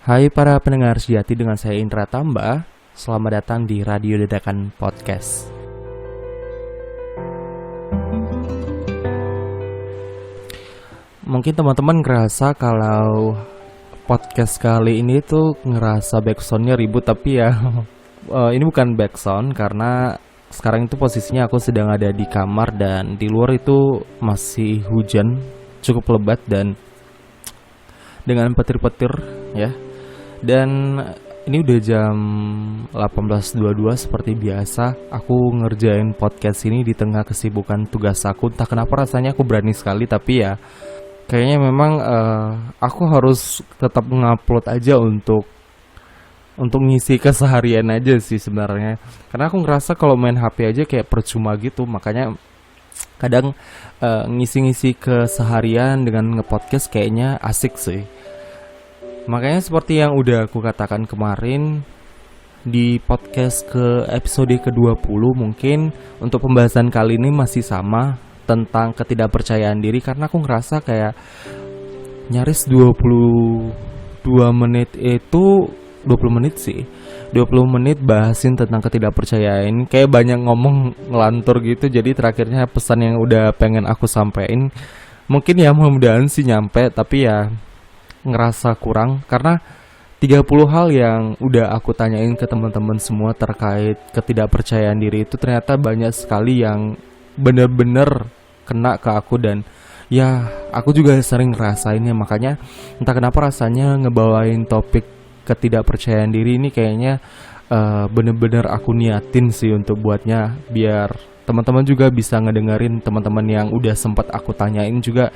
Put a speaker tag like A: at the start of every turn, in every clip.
A: Hai para pendengar sejati, dengan saya Indra Tamba. Selamat datang di Radio Dadakan Podcast. Mungkin teman-teman ngerasa kalau podcast kali ini tuh ngerasa backsoundnya ribut, tapi ya ini bukan backsound karena sekarang itu posisinya aku sedang ada di kamar dan di luar itu masih hujan cukup lebat dan dengan petir-petir ya. Dan ini udah jam 18.22 seperti biasa. Aku ngerjain podcast ini di tengah kesibukan tugas aku. Entah kenapa rasanya aku berani sekali, tapi ya kayaknya memang aku harus tetap ngupload aja untuk ngisi keseharian aja sih sebenarnya. Karena aku ngerasa kalau main HP aja kayak percuma gitu. Makanya kadang ngisi-ngisi keseharian dengan ngepodcast kayaknya asik sih. Makanya seperti yang udah aku katakan kemarin di podcast ke episode ke-20, mungkin untuk pembahasan kali ini masih sama tentang ketidakpercayaan diri. Karena aku ngerasa kayak nyaris 22 menit itu 20 menit sih 20 menit bahasin tentang ketidakpercayaan. Kayak banyak ngomong ngelantur gitu. Jadi terakhirnya pesan yang udah pengen aku sampein mungkin ya mudah-mudahan sih nyampe, tapi ya ngerasa kurang karena 30 hal yang udah aku tanyain ke teman-teman semua terkait ketidakpercayaan diri itu ternyata banyak sekali yang bener-bener kena ke aku. Dan ya aku juga sering ngerasainnya. Makanya entah kenapa rasanya ngebawain topik ketidakpercayaan diri ini kayaknya bener-bener aku niatin sih untuk buatnya, biar teman-teman juga bisa ngedengerin. Teman-teman yang udah sempat aku tanyain juga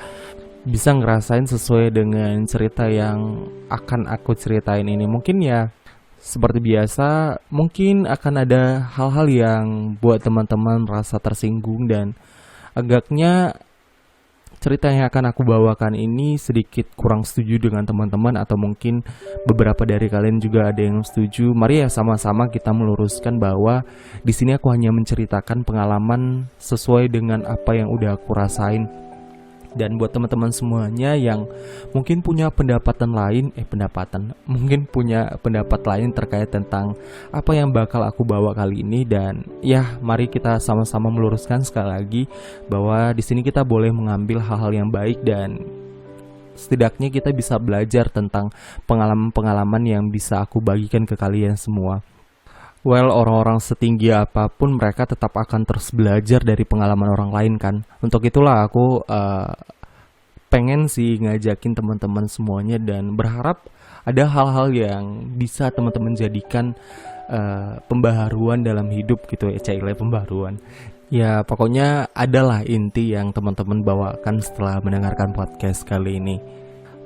A: bisa ngerasain sesuai dengan cerita yang akan aku ceritain ini. Mungkin ya seperti biasa, mungkin akan ada hal-hal yang buat teman-teman rasa tersinggung, dan agaknya cerita yang akan aku bawakan ini sedikit kurang setuju dengan teman-teman, atau mungkin beberapa dari kalian juga ada yang setuju. Mari ya sama-sama kita meluruskan bahwa di sini aku hanya menceritakan pengalaman sesuai dengan apa yang udah aku rasain. Dan buat teman-teman semuanya yang mungkin punya mungkin punya pendapat lain terkait tentang apa yang bakal aku bawa kali ini. Dan ya mari kita sama-sama meluruskan sekali lagi bahwa di sini kita boleh mengambil hal-hal yang baik, dan setidaknya kita bisa belajar tentang pengalaman-pengalaman yang bisa aku bagikan ke kalian semua. Well, orang-orang setinggi apapun mereka tetap akan terus belajar dari pengalaman orang lain kan. Untuk itulah aku pengen sih ngajakin teman-teman semuanya, dan berharap ada hal-hal yang bisa teman-teman jadikan pembaharuan dalam hidup gitu ya, pembaharuan. Ya pokoknya adalah inti yang teman-teman bawakan setelah mendengarkan podcast kali ini.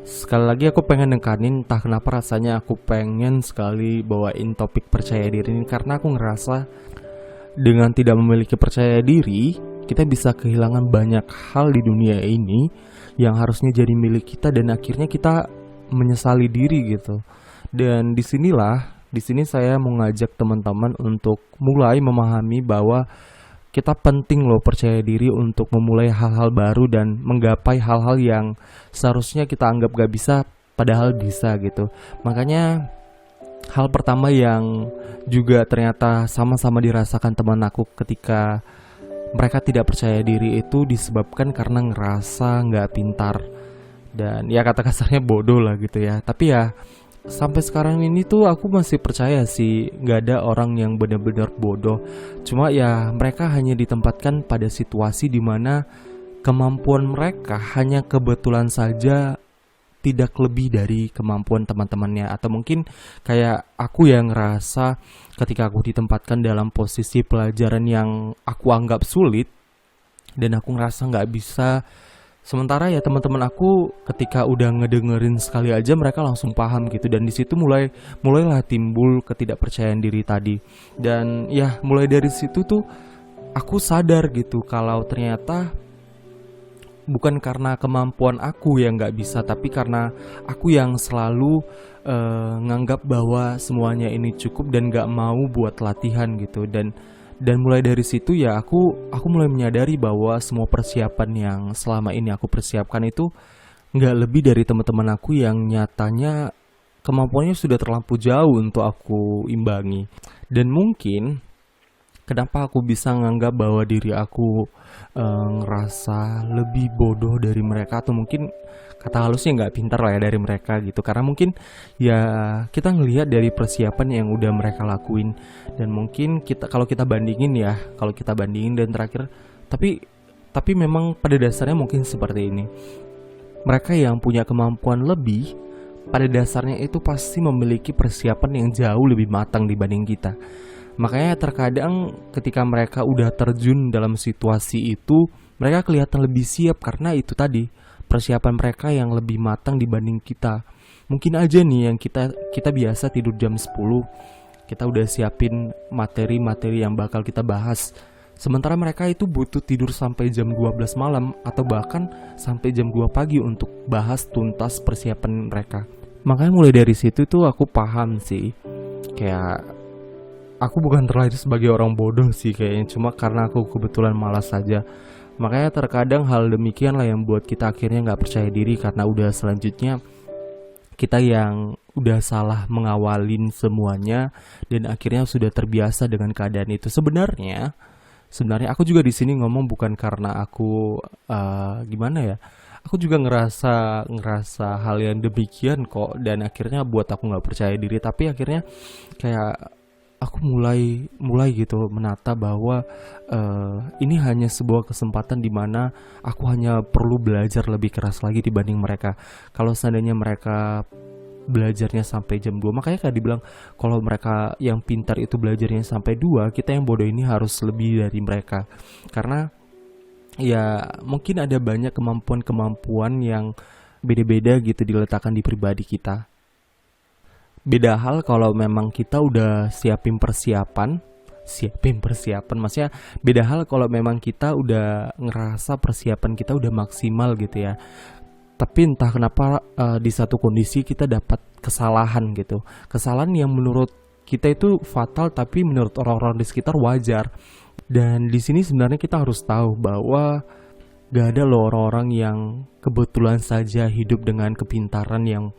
A: Sekali lagi aku pengen nekanin, entah kenapa rasanya aku pengen sekali bawain topik percaya diri ini, karena aku ngerasa dengan tidak memiliki percaya diri, kita bisa kehilangan banyak hal di dunia ini yang harusnya jadi milik kita, dan akhirnya kita menyesali diri gitu. Dan di sini saya mau ngajak teman-teman untuk mulai memahami bahwa kita penting loh percaya diri untuk memulai hal-hal baru dan menggapai hal-hal yang seharusnya kita anggap gak bisa, padahal bisa gitu. Makanya hal pertama yang juga ternyata sama-sama dirasakan teman aku ketika mereka tidak percaya diri itu disebabkan karena ngerasa gak pintar. Dan ya kata kasarnya bodoh lah gitu ya. Tapi ya sampai sekarang ini tuh aku masih percaya sih gak ada orang yang benar-benar bodoh. Cuma ya mereka hanya ditempatkan pada situasi dimana kemampuan mereka hanya kebetulan saja tidak lebih dari kemampuan teman-temannya. Atau mungkin kayak aku yang ngerasa ketika aku ditempatkan dalam posisi pelajaran yang aku anggap sulit dan aku ngerasa gak bisa. Sementara ya teman-teman aku ketika udah ngedengerin sekali aja mereka langsung paham gitu. Dan di situ mulailah timbul ketidakpercayaan diri tadi. Dan ya mulai dari situ tuh aku sadar gitu kalau ternyata bukan karena kemampuan aku yang gak bisa, tapi karena aku yang selalu nganggap bahwa semuanya ini cukup dan gak mau buat latihan gitu. Dan mulai dari situ ya aku mulai menyadari bahwa semua persiapan yang selama ini aku persiapkan itu nggak lebih dari teman-teman aku yang nyatanya kemampuannya sudah terlampau jauh untuk aku imbangi. Dan mungkin kenapa aku bisa nganggap bahwa diri aku ngerasa lebih bodoh dari mereka, atau mungkin kata halusnya nggak pintar lah ya dari mereka gitu, karena mungkin ya kita ngelihat dari persiapan yang udah mereka lakuin. Dan mungkin kalau kita bandingin ya, kalau kita bandingin dan terakhir, tapi memang pada dasarnya mungkin seperti ini. Mereka yang punya kemampuan lebih pada dasarnya itu pasti memiliki persiapan yang jauh lebih matang dibanding kita. Makanya terkadang ketika mereka udah terjun dalam situasi itu, mereka kelihatan lebih siap karena itu tadi, persiapan mereka yang lebih matang dibanding kita. Mungkin aja nih yang kita biasa tidur jam 10, kita udah siapin materi-materi yang bakal kita bahas. Sementara mereka itu butuh tidur sampai jam 12 malam atau bahkan sampai jam 2 pagi untuk bahas tuntas persiapan mereka. Makanya mulai dari situ tuh aku paham sih, kayak aku bukan terlahir sebagai orang bodoh sih kayaknya, cuma karena aku kebetulan malas saja. Makanya terkadang hal demikian lah yang buat kita akhirnya gak percaya diri, karena udah selanjutnya kita yang udah salah mengawalin semuanya dan akhirnya sudah terbiasa dengan keadaan itu. Sebenarnya aku juga di sini ngomong bukan karena aku gimana ya. Aku juga ngerasa hal yang demikian kok, dan akhirnya buat aku nggak percaya diri. Tapi akhirnya kayak aku mulai gitu menata bahwa ini hanya sebuah kesempatan di mana aku hanya perlu belajar lebih keras lagi dibanding mereka. Kalau seandainya mereka belajarnya sampai jam 2, makanya kayak dibilang kalau mereka yang pintar itu belajarnya sampai 2, kita yang bodoh ini harus lebih dari mereka. Karena ya mungkin ada banyak kemampuan yang beda-beda gitu diletakkan di pribadi kita. Beda hal kalau memang kita udah siapin persiapan, maksudnya beda hal kalau memang kita udah ngerasa persiapan kita udah maksimal gitu ya. Tapi entah kenapa di satu kondisi kita dapat kesalahan gitu. Kesalahan yang menurut kita itu fatal, tapi menurut orang-orang di sekitar wajar. Dan di sini sebenarnya kita harus tahu bahwa gak ada loh orang-orang yang kebetulan saja hidup dengan kepintaran yang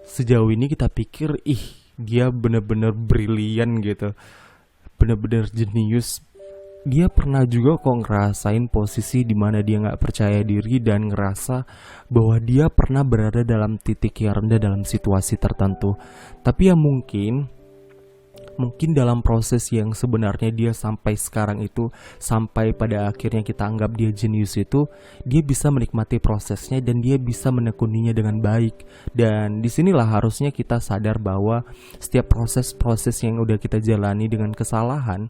A: sejauh ini kita pikir, dia bener-bener brilian gitu, bener-bener jenius. Dia pernah juga kok ngerasain posisi dimana dia gak percaya diri dan ngerasa bahwa dia pernah berada dalam titik yang rendah dalam situasi tertentu. Tapi ya mungkin dalam proses yang sebenarnya dia sampai sekarang itu, sampai pada akhirnya kita anggap dia jenius itu, dia bisa menikmati prosesnya dan dia bisa menekuninya dengan baik. Dan disinilah harusnya kita sadar bahwa setiap proses-proses yang udah kita jalani dengan kesalahan,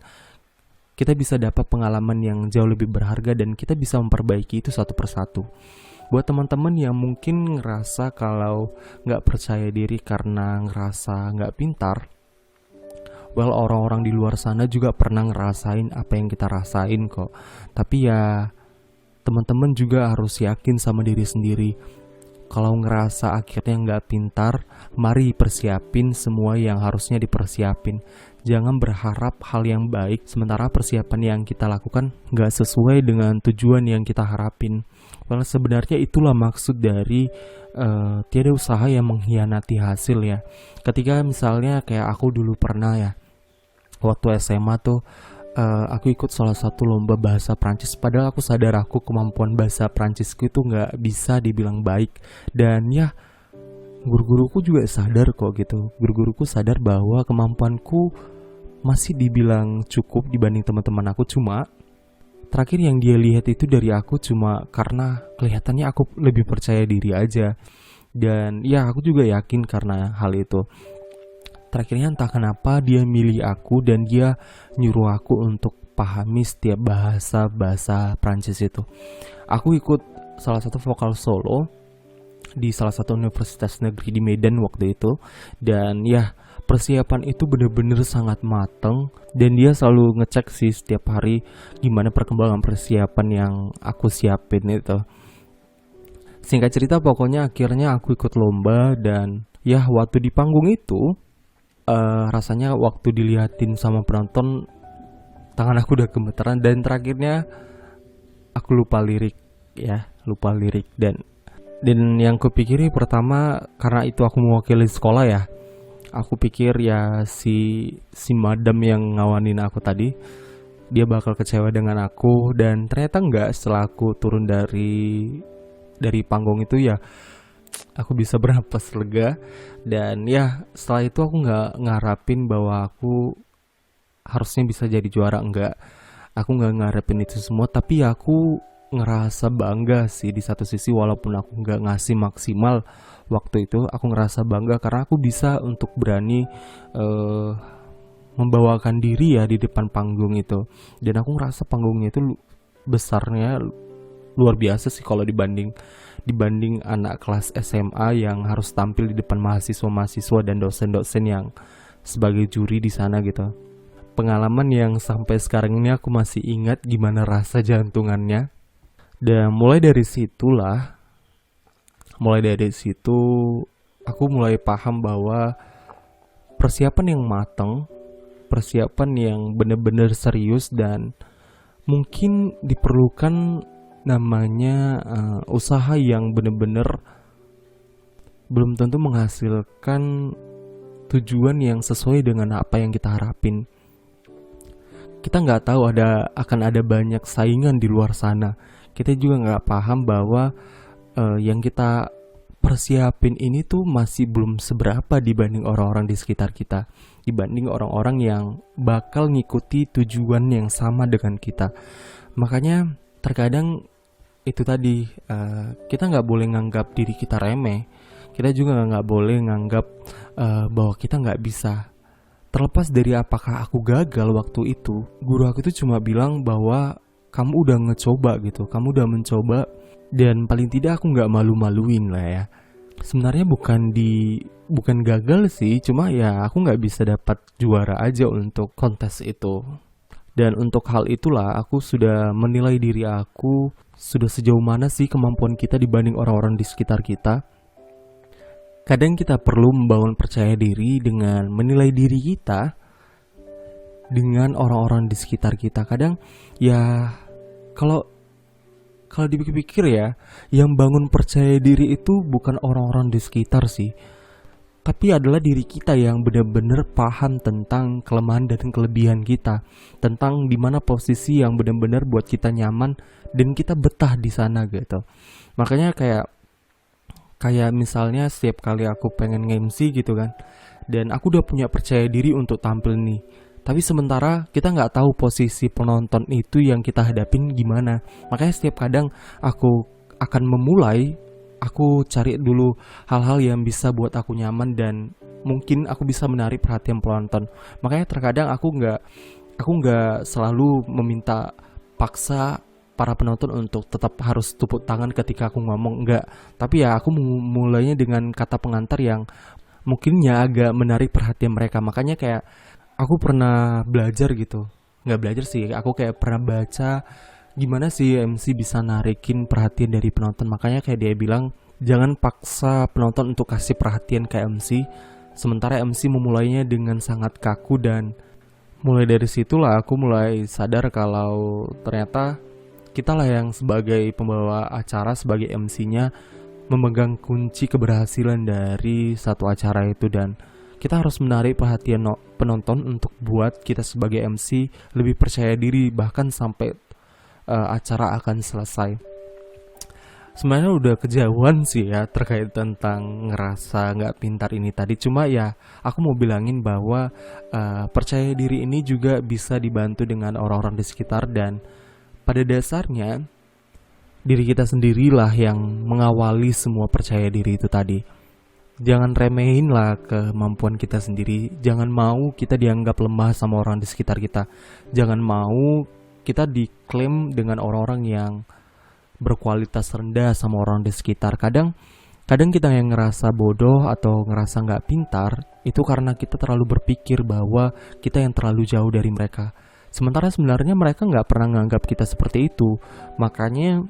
A: kita bisa dapat pengalaman yang jauh lebih berharga dan kita bisa memperbaiki itu satu persatu. Buat teman-teman yang mungkin ngerasa kalau gak percaya diri karena ngerasa gak pintar, orang-orang di luar sana juga pernah ngerasain apa yang kita rasain kok. Tapi ya teman-teman juga harus yakin sama diri sendiri. Kalau ngerasa akhirnya gak pintar, mari persiapin semua yang harusnya dipersiapin. Jangan berharap hal yang baik sementara persiapan yang kita lakukan gak sesuai dengan tujuan yang kita harapin. Sebenarnya itulah maksud dari tiada usaha yang mengkhianati hasil ya. Ketika misalnya kayak aku dulu pernah ya, waktu SMA tuh aku ikut salah satu lomba bahasa Prancis. Padahal aku sadar aku kemampuan bahasa Prancisku itu gak bisa dibilang baik. Dan ya guru-guruku juga sadar kok gitu. Guru-guruku sadar bahwa kemampuanku masih dibilang cukup dibanding teman-teman aku. Cuma terakhir yang dia lihat itu dari aku cuma karena kelihatannya aku lebih percaya diri aja. Dan ya aku juga yakin karena hal itu. Terakhirnya entah kenapa dia milih aku dan dia nyuruh aku untuk pahami setiap bahasa Prancis itu. Aku ikut salah satu vokal solo di salah satu universitas negeri di Medan waktu itu. Dan ya persiapan itu bener-bener sangat mateng. Dan dia selalu ngecek sih setiap hari gimana perkembangan persiapan yang aku siapin itu. Singkat cerita pokoknya akhirnya aku ikut lomba. Dan ya waktu di panggung itu rasanya waktu dilihatin sama penonton, tangan aku udah gemeteran. Dan terakhirnya aku lupa lirik. Dan Dan yang kupikiri pertama, karena itu aku mewakili sekolah ya, aku pikir ya si madam yang ngawanin aku tadi, dia bakal kecewa dengan aku. Dan ternyata enggak. Setelah aku turun dari panggung itu ya, aku bisa bernapas lega. Dan ya setelah itu aku nggak ngarapin bahwa aku harusnya bisa jadi juara, enggak. Aku nggak ngarepin itu semua, tapi ya aku ngerasa bangga sih di satu sisi. Walaupun aku nggak ngasih maksimal waktu itu, aku ngerasa bangga karena aku bisa untuk berani eh, membawakan diri ya di depan panggung itu. Dan aku ngerasa panggungnya itu besarnya luar biasa sih kalau dibanding anak kelas SMA yang harus tampil di depan mahasiswa-mahasiswa dan dosen-dosen yang sebagai juri di sana gitu. Pengalaman yang sampai sekarang ini aku masih ingat gimana rasa jantungannya. Dan mulai dari situ aku mulai paham bahwa persiapan yang matang, persiapan yang benar-benar serius, dan mungkin diperlukan namanya usaha yang benar-benar belum tentu menghasilkan tujuan yang sesuai dengan apa yang kita harapin. Kita nggak tahu akan ada banyak saingan di luar sana. Kita juga nggak paham bahwa yang kita persiapin ini tuh masih belum seberapa dibanding orang-orang di sekitar kita, dibanding orang-orang yang bakal ngikuti tujuan yang sama dengan kita. Makanya terkadang itu tadi, kita nggak boleh nganggap diri kita remeh. Kita juga nggak boleh nganggap bahwa kita nggak bisa. Terlepas dari apakah aku gagal waktu itu, guru aku itu cuma bilang bahwa kamu udah ngecoba gitu, kamu udah mencoba, dan paling tidak aku nggak malu-maluin lah ya. Sebenarnya bukan gagal sih, cuma ya aku nggak bisa dapat juara aja untuk kontes itu. Dan untuk hal itulah aku sudah menilai diri aku sudah sejauh mana sih kemampuan kita dibanding orang-orang di sekitar kita. Kadang kita perlu membangun percaya diri dengan menilai diri kita dengan orang-orang di sekitar kita. Kadang ya kalau dipikir-pikir ya, yang bangun percaya diri itu bukan orang-orang di sekitar sih, tapi adalah diri kita yang benar-benar paham tentang kelemahan dan kelebihan kita, tentang dimana posisi yang benar-benar buat kita nyaman dan kita betah di sana gitu. Makanya kayak misalnya setiap kali aku pengen nge-MC gitu kan, dan aku udah punya percaya diri untuk tampil nih, tapi sementara kita nggak tahu posisi penonton itu yang kita hadapin gimana. Makanya setiap kadang aku akan memulai, aku cari dulu hal-hal yang bisa buat aku nyaman dan mungkin aku bisa menarik perhatian penonton. Makanya terkadang aku nggak selalu meminta paksa para penonton untuk tetap harus tepuk tangan ketika aku ngomong, enggak. Tapi ya aku mulainya dengan kata pengantar yang mungkinnya agak menarik perhatian mereka. Makanya kayak aku pernah belajar gitu, nggak belajar sih, aku kayak pernah baca gimana sih MC bisa narikin perhatian dari penonton. Makanya kayak dia bilang, jangan paksa penonton untuk kasih perhatian ke MC, sementara MC memulainya dengan sangat kaku. Dan mulai dari situlah aku mulai sadar kalau ternyata kita lah yang sebagai pembawa acara, sebagai MC-nya, memegang kunci keberhasilan dari satu acara itu. Dan kita harus menarik perhatian penonton untuk buat kita sebagai MC lebih percaya diri bahkan sampai acara akan selesai. Sebenarnya udah kejauhan sih ya terkait tentang ngerasa nggak pintar ini tadi. Cuma ya aku mau bilangin bahwa percaya diri ini juga bisa dibantu dengan orang-orang di sekitar. Dan pada dasarnya diri kita sendirilah yang mengawali semua percaya diri itu tadi. Jangan remehin lah kemampuan kita sendiri. Jangan mau kita dianggap lemah sama orang di sekitar kita. Jangan mau kita diklaim dengan orang-orang yang berkualitas rendah sama orang di sekitar. Kadang kita yang ngerasa bodoh atau ngerasa gak pintar, itu karena kita terlalu berpikir bahwa kita yang terlalu jauh dari mereka. Sementara sebenarnya mereka gak pernah nganggap kita seperti itu. Makanya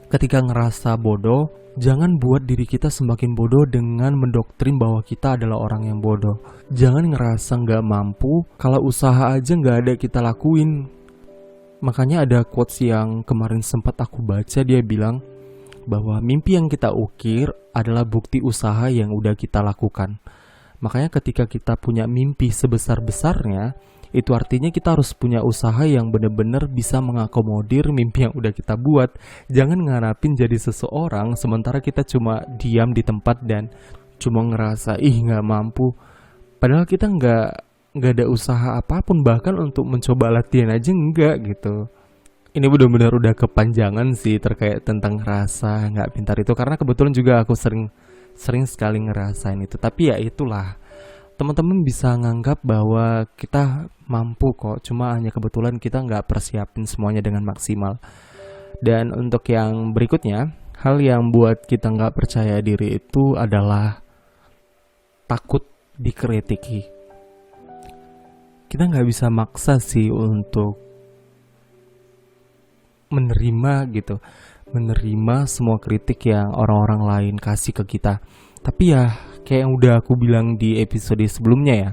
A: ketika ngerasa bodoh, jangan buat diri kita semakin bodoh dengan mendoktrin bahwa kita adalah orang yang bodoh. Jangan ngerasa gak mampu kalau usaha aja gak ada kita lakuin. Makanya ada quotes yang kemarin sempat aku baca, dia bilang bahwa mimpi yang kita ukir adalah bukti usaha yang udah kita lakukan. Makanya ketika kita punya mimpi sebesar-besarnya, itu artinya kita harus punya usaha yang benar-benar bisa mengakomodir mimpi yang udah kita buat. Jangan ngarapin jadi seseorang sementara kita cuma diam di tempat dan cuma ngerasa nggak mampu. Padahal kita nggak ada usaha apapun, bahkan untuk mencoba latihan aja enggak gitu. Ini benar-benar udah kepanjangan sih terkait tentang rasa nggak pintar itu, karena kebetulan juga aku sering sekali ngerasain itu. Tapi ya itulah, teman-teman bisa nganggap bahwa kita mampu kok, cuma hanya kebetulan kita nggak persiapin semuanya dengan maksimal. Dan untuk yang berikutnya, hal yang buat kita nggak percaya diri itu adalah takut dikritiki. Kita nggak bisa maksa sih untuk menerima gitu, menerima semua kritik yang orang-orang lain kasih ke kita. Tapi ya kayak yang udah aku bilang di episode sebelumnya ya,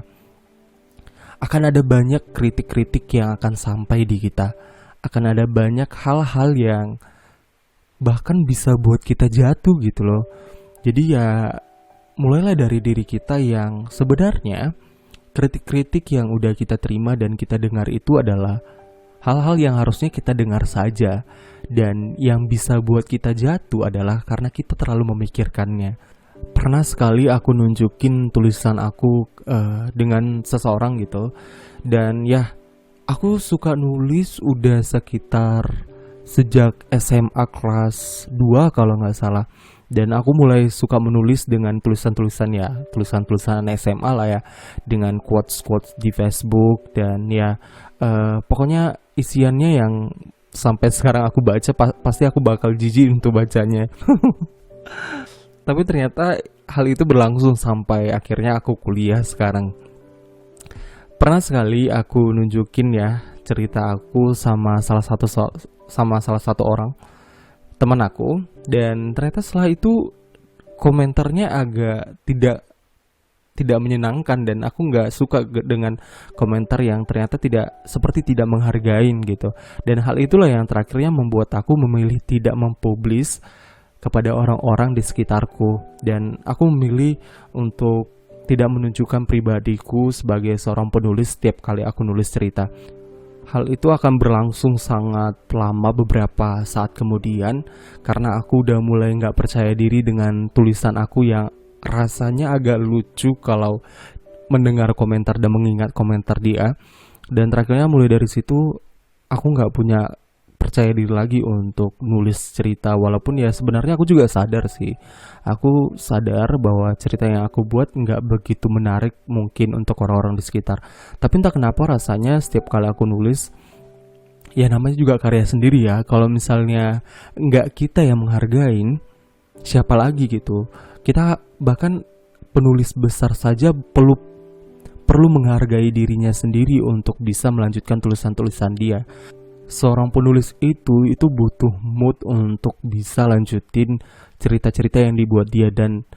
A: akan ada banyak kritik-kritik yang akan sampai di kita. Akan ada banyak hal-hal yang bahkan bisa buat kita jatuh gitu loh. Jadi ya mulailah dari diri kita yang sebenarnya kritik-kritik yang udah kita terima dan kita dengar itu adalah hal-hal yang harusnya kita dengar saja. Dan yang bisa buat kita jatuh adalah karena kita terlalu memikirkannya. Pernah sekali aku nunjukin tulisan aku dengan seseorang gitu. Dan ya, aku suka nulis udah sekitar sejak SMA kelas 2 kalau nggak salah. Dan aku mulai suka menulis dengan tulisan-tulisan ya, tulisan-tulisan SMA lah ya, dengan quotes-quotes di Facebook. Dan ya pokoknya isiannya yang sampai sekarang aku baca pasti aku bakal jijik untuk bacanya. Tapi ternyata hal itu berlangsung sampai akhirnya aku kuliah sekarang. Pernah sekali aku nunjukin ya cerita aku sama salah satu orang teman aku, dan ternyata setelah itu komentarnya agak tidak menyenangkan, dan aku nggak suka dengan komentar yang ternyata tidak menghargain gitu. Dan hal itulah yang terakhirnya membuat aku memilih tidak mempublis kepada orang-orang di sekitarku, dan aku memilih untuk tidak menunjukkan pribadiku sebagai seorang penulis setiap kali aku nulis cerita. Hal itu akan berlangsung sangat lama beberapa saat kemudian, karena aku udah mulai nggak percaya diri dengan tulisan aku yang rasanya agak lucu kalau mendengar komentar dan mengingat komentar dia. Dan terakhirnya mulai dari situ aku nggak punya percaya diri lagi untuk nulis cerita. Walaupun ya sebenarnya aku juga sadar sih, aku sadar bahwa cerita yang aku buat nggak begitu menarik mungkin untuk orang-orang di sekitar. Tapi entah kenapa rasanya setiap kali aku nulis, ya namanya juga karya sendiri ya, kalau misalnya nggak kita yang menghargain, siapa lagi gitu. Kita bahkan penulis besar saja perlu menghargai dirinya sendiri untuk bisa melanjutkan tulisan-tulisan dia. Seorang penulis itu butuh mood untuk bisa lanjutin cerita-cerita yang dibuat dia, dan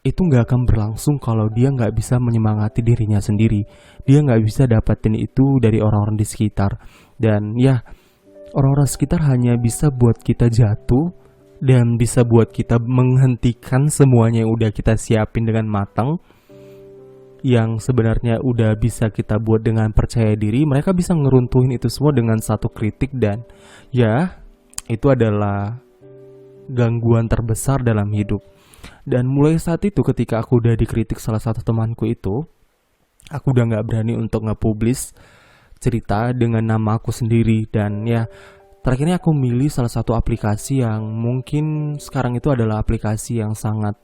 A: itu nggak akan berlangsung kalau dia nggak bisa menyemangati dirinya sendiri. Dia nggak bisa dapatin itu dari orang-orang di sekitar. Dan ya, orang-orang sekitar hanya bisa buat kita jatuh dan bisa buat kita menghentikan semuanya yang udah kita siapin dengan matang, yang sebenarnya udah bisa kita buat dengan percaya diri. Mereka bisa ngeruntuhin itu semua dengan satu kritik, dan ya itu adalah gangguan terbesar dalam hidup. Dan mulai saat itu ketika aku udah dikritik salah satu temanku itu, aku udah gak berani untuk nge-publish cerita dengan nama aku sendiri. Dan ya terakhirnya aku milih salah satu aplikasi yang mungkin sekarang itu adalah aplikasi yang sangat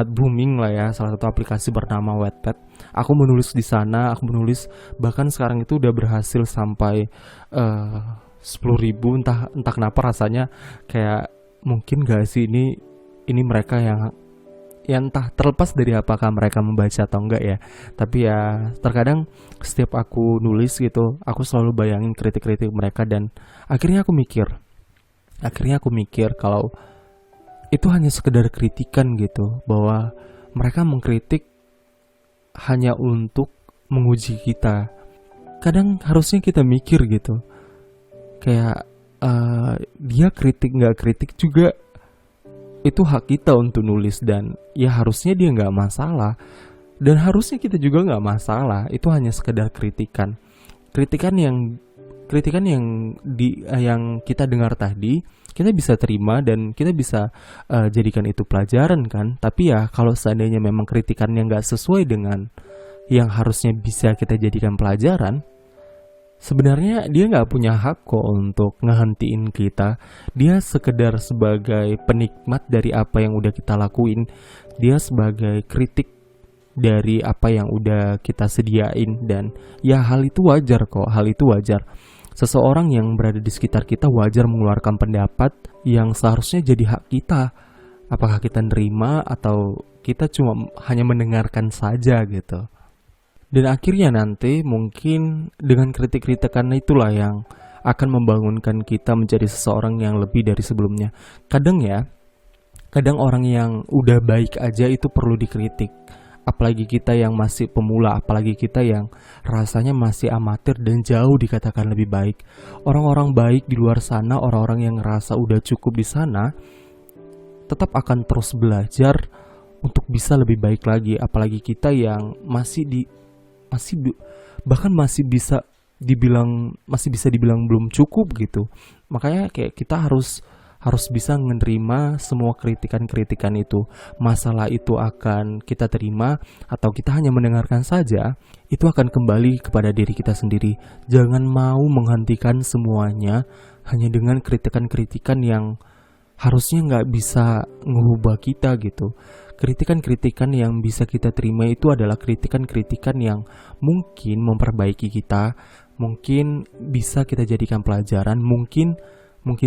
A: booming lah ya, salah satu aplikasi bernama Wattpad. Aku menulis di sana, bahkan sekarang itu udah berhasil sampai 10.000. entah kenapa rasanya kayak mungkin gak sih ini mereka yang entah, terlepas dari apakah mereka membaca atau enggak ya. Tapi ya terkadang setiap aku nulis gitu, aku selalu bayangin kritik-kritik mereka, dan akhirnya aku mikir kalau itu hanya sekedar kritikan gitu, bahwa mereka mengkritik hanya untuk menguji kita. Kadang harusnya kita mikir gitu, kayak dia kritik nggak kritik juga itu hak kita untuk nulis, dan ya harusnya dia nggak masalah, dan harusnya kita juga nggak masalah. Itu hanya sekedar kritikan, kritikan yang yang kita dengar tadi, kita bisa terima dan kita bisa jadikan itu pelajaran kan. Tapi ya kalau seandainya memang kritikannya nggak sesuai dengan yang harusnya bisa kita jadikan pelajaran, sebenarnya dia nggak punya hak kok untuk ngehentiin kita. Dia sekedar sebagai penikmat dari apa yang udah kita lakuin. Dia sebagai kritik dari apa yang udah kita sediain. Dan ya hal itu wajar kok, hal itu wajar. Seseorang yang berada di sekitar kita wajar mengeluarkan pendapat yang seharusnya jadi hak kita. Apakah kita nerima atau kita cuma hanya mendengarkan saja gitu. Dan akhirnya nanti mungkin dengan kritik-kritikan itulah yang akan membangunkan kita menjadi seseorang yang lebih dari sebelumnya. Kadang orang yang udah baik aja itu perlu dikritik. Apalagi kita yang masih pemula, apalagi kita yang rasanya masih amatir dan jauh dikatakan lebih baik. Orang-orang baik di luar sana, orang-orang yang ngerasa udah cukup di sana, tetap akan terus belajar untuk bisa lebih baik lagi. Apalagi kita yang bahkan masih bisa dibilang belum cukup gitu. Makanya kayak kita harus bisa menerima semua kritikan-kritikan itu. Masalah itu akan kita terima atau kita hanya mendengarkan saja, itu akan kembali kepada diri kita sendiri. Jangan mau menghentikan semuanya hanya dengan kritikan-kritikan yang harusnya nggak bisa ngubah kita gitu. Kritikan-kritikan yang bisa kita terima itu adalah kritikan-kritikan yang mungkin memperbaiki kita, mungkin bisa kita jadikan pelajaran, mungkin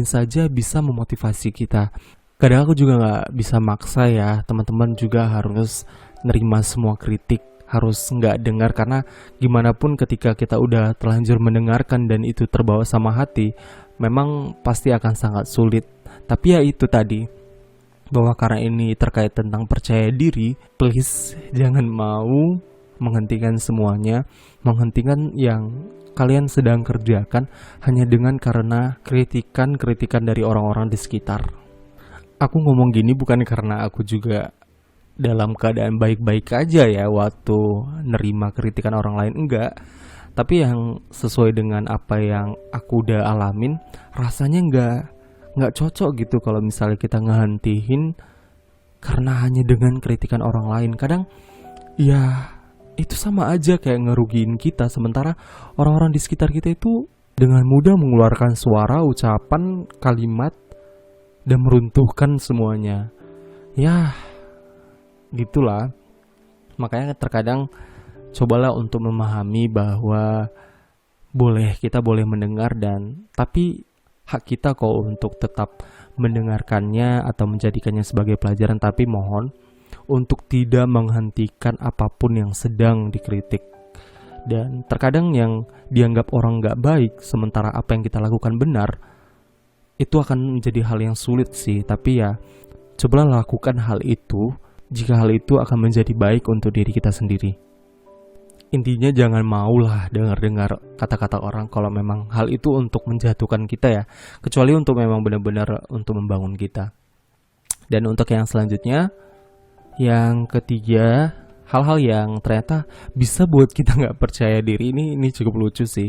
A: saja bisa memotivasi kita. Kadang aku juga gak bisa maksa ya, teman-teman juga harus nerima semua kritik, harus gak dengar, karena gimana pun ketika kita udah terlanjur mendengarkan dan itu terbawa sama hati, memang pasti akan sangat sulit. Tapi ya itu tadi, bahwa karena ini terkait tentang percaya diri, please jangan mau menghentikan semuanya, menghentikan yang kalian sedang kerjakan hanya dengan karena kritikan dari orang-orang di sekitar. Aku ngomong gini bukan karena aku juga dalam keadaan baik-baik aja ya waktu nerima kritikan orang lain, enggak. Tapi yang sesuai dengan apa yang aku udah alamin, rasanya enggak cocok gitu kalau misalnya kita ngehentiin karena hanya dengan kritikan orang lain. Kadang ya itu sama aja kayak ngerugiin kita. Sementara orang-orang di sekitar kita itu dengan mudah mengeluarkan suara, ucapan, kalimat, dan meruntuhkan semuanya. Ya, gitulah. Makanya terkadang cobalah untuk memahami bahwa kita boleh mendengar, tapi hak kita kok untuk tetap mendengarkannya atau menjadikannya sebagai pelajaran. Tapi mohon untuk tidak menghentikan apapun yang sedang dikritik. Dan terkadang yang dianggap orang gak baik, sementara apa yang kita lakukan benar, itu akan menjadi hal yang sulit sih. Tapi ya, cobalah lakukan hal itu jika hal itu akan menjadi baik untuk diri kita sendiri. Intinya jangan maulah dengar-dengar kata-kata orang kalau memang hal itu untuk menjatuhkan kita ya, kecuali untuk memang benar-benar untuk membangun kita. Dan untuk yang selanjutnya, yang ketiga, hal-hal yang ternyata bisa buat kita nggak percaya diri, ini cukup lucu sih.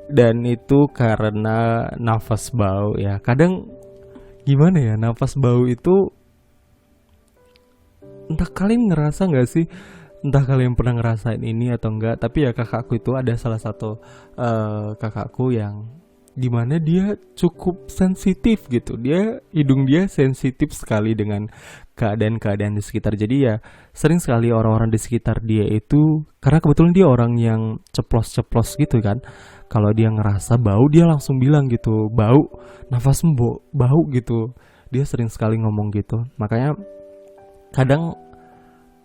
A: Dan itu karena nafas bau ya. Kadang gimana ya, nafas bau itu, entah kalian ngerasa nggak sih, entah kalian pernah ngerasain ini atau enggak. Tapi ya kakakku itu ada salah satu kakakku yang dimana dia cukup sensitif gitu. Hidung dia sensitif sekali dengan keadaan-keadaan di sekitar. Jadi ya sering sekali orang-orang di sekitar dia itu, karena kebetulan dia orang yang ceplos-ceplos gitu kan, kalau dia ngerasa bau dia langsung bilang gitu, bau, nafasmu bau gitu. Dia sering sekali ngomong gitu. Makanya kadang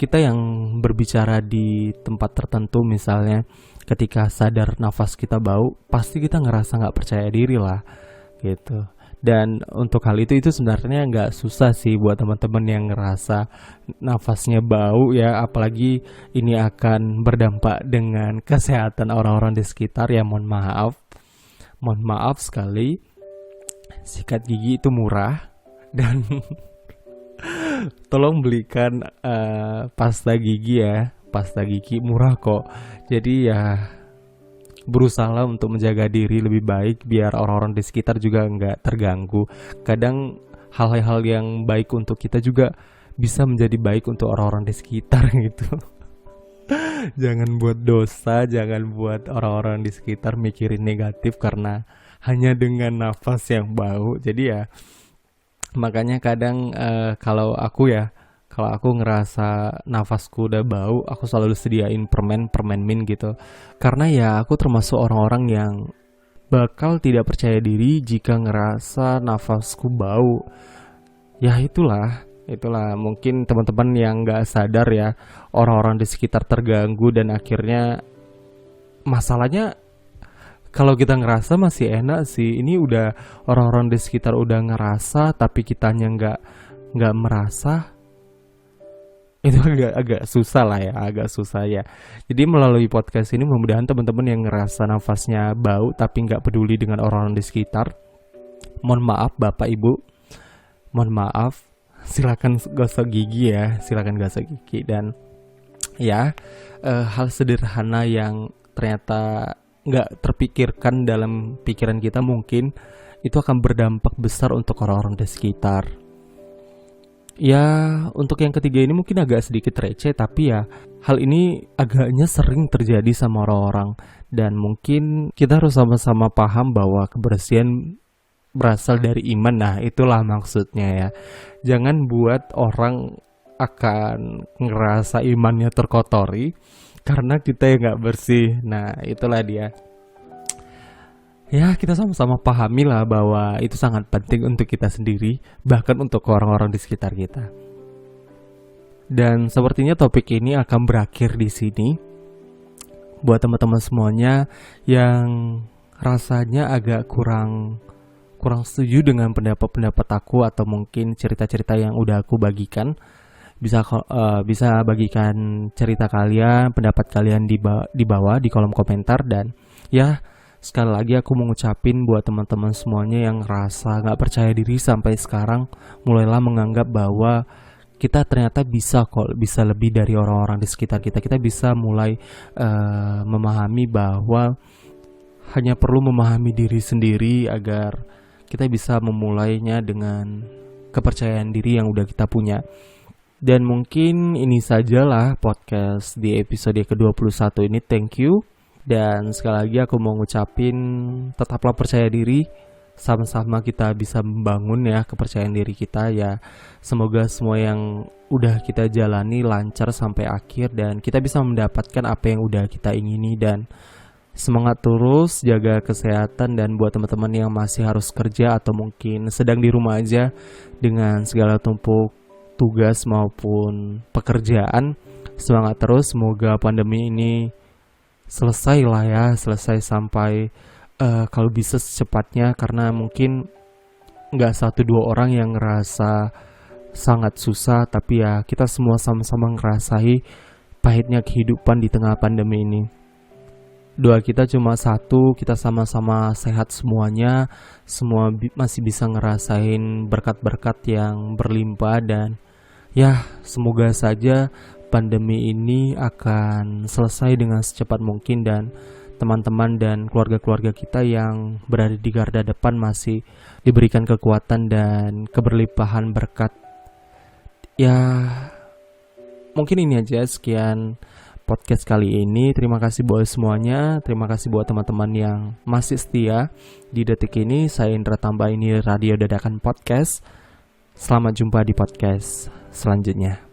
A: kita yang berbicara di tempat tertentu, misalnya ketika sadar nafas kita bau, pasti kita ngerasa gak percaya diri lah gitu. Dan untuk hal itu sebenarnya gak susah sih buat teman-teman yang ngerasa nafasnya bau ya. Apalagi ini akan berdampak dengan kesehatan orang-orang di sekitar ya. Mohon maaf sekali, sikat gigi itu murah dan Tolong belikan pasta gigi ya. Pasta gigi murah kok. Jadi ya berusaha untuk menjaga diri lebih baik biar orang-orang di sekitar juga nggak terganggu. Kadang hal-hal yang baik untuk kita juga bisa menjadi baik untuk orang-orang di sekitar gitu. Jangan buat dosa, jangan buat orang-orang di sekitar mikirin negatif karena hanya dengan nafas yang bau. Jadi ya makanya kadang kalau aku ngerasa nafasku udah bau, aku selalu sediain permen mint gitu. Karena ya aku termasuk orang-orang yang bakal tidak percaya diri jika ngerasa nafasku bau. Ya itulah mungkin teman-teman yang nggak sadar ya, orang-orang di sekitar terganggu dan akhirnya masalahnya kalau kita ngerasa masih enak sih. Ini udah orang-orang di sekitar udah ngerasa tapi kitanya nggak merasa. Itu agak susah lah ya, agak susah ya. Jadi melalui podcast ini mudah-mudahan teman-teman yang ngerasa nafasnya bau tapi nggak peduli dengan orang-orang di sekitar, mohon maaf Bapak Ibu, mohon maaf, silakan gosok gigi ya, silakan gosok gigi. Dan ya hal sederhana yang ternyata nggak terpikirkan dalam pikiran kita mungkin itu akan berdampak besar untuk orang-orang di sekitar. Ya, untuk yang ketiga ini mungkin agak sedikit receh, tapi ya hal ini agaknya sering terjadi sama orang-orang. Dan mungkin kita harus sama-sama paham bahwa kebersihan berasal dari iman. Nah, itulah maksudnya ya. Jangan buat orang akan ngerasa imannya terkotori karena kita yang gak bersih. Nah, itulah dia. Ya, kita sama-sama pahami lah bahwa itu sangat penting untuk kita sendiri, bahkan untuk orang-orang di sekitar kita. Dan sepertinya topik ini akan berakhir di sini. Buat teman-teman semuanya yang rasanya agak kurang setuju dengan pendapat-pendapat aku atau mungkin cerita-cerita yang udah aku bagikan, bisa bagikan cerita kalian, pendapat kalian di bawah di kolom komentar. Dan ya, sekali lagi aku mengucapin buat teman-teman semuanya yang ngerasa gak percaya diri sampai sekarang, mulailah menganggap bahwa kita ternyata bisa lebih dari orang-orang di sekitar kita. Kita bisa mulai memahami bahwa hanya perlu memahami diri sendiri agar kita bisa memulainya dengan kepercayaan diri yang udah kita punya. Dan mungkin ini sajalah podcast di episode ke-21 ini. Thank you. Dan sekali lagi aku mau ngucapin tetaplah percaya diri, sama-sama kita bisa membangun ya kepercayaan diri kita ya. Semoga semua yang udah kita jalani lancar sampai akhir dan kita bisa mendapatkan apa yang udah kita ingini. Dan semangat terus, jaga kesehatan. Dan buat teman-teman yang masih harus kerja atau mungkin sedang di rumah aja dengan segala tumpuk tugas maupun pekerjaan, semangat terus. Semoga pandemi ini selesai lah ya, selesai sampai kalau bisa secepatnya, karena mungkin nggak 1-2 orang yang ngerasa sangat susah, tapi ya kita semua sama-sama ngerasai pahitnya kehidupan di tengah pandemi ini. Doa kita cuma satu, kita sama-sama sehat semuanya, semua masih bisa ngerasain berkat-berkat yang berlimpah. Dan ya semoga saja pandemi ini akan selesai dengan secepat mungkin dan teman-teman dan keluarga-keluarga kita yang berada di garda depan masih diberikan kekuatan dan keberlimpahan berkat. Ya, mungkin ini aja, sekian podcast kali ini. Terima kasih buat semuanya, terima kasih buat teman-teman yang masih setia di detik ini. Saya Indra Tambah, ini Radio Dadakan Podcast. Selamat jumpa di podcast selanjutnya.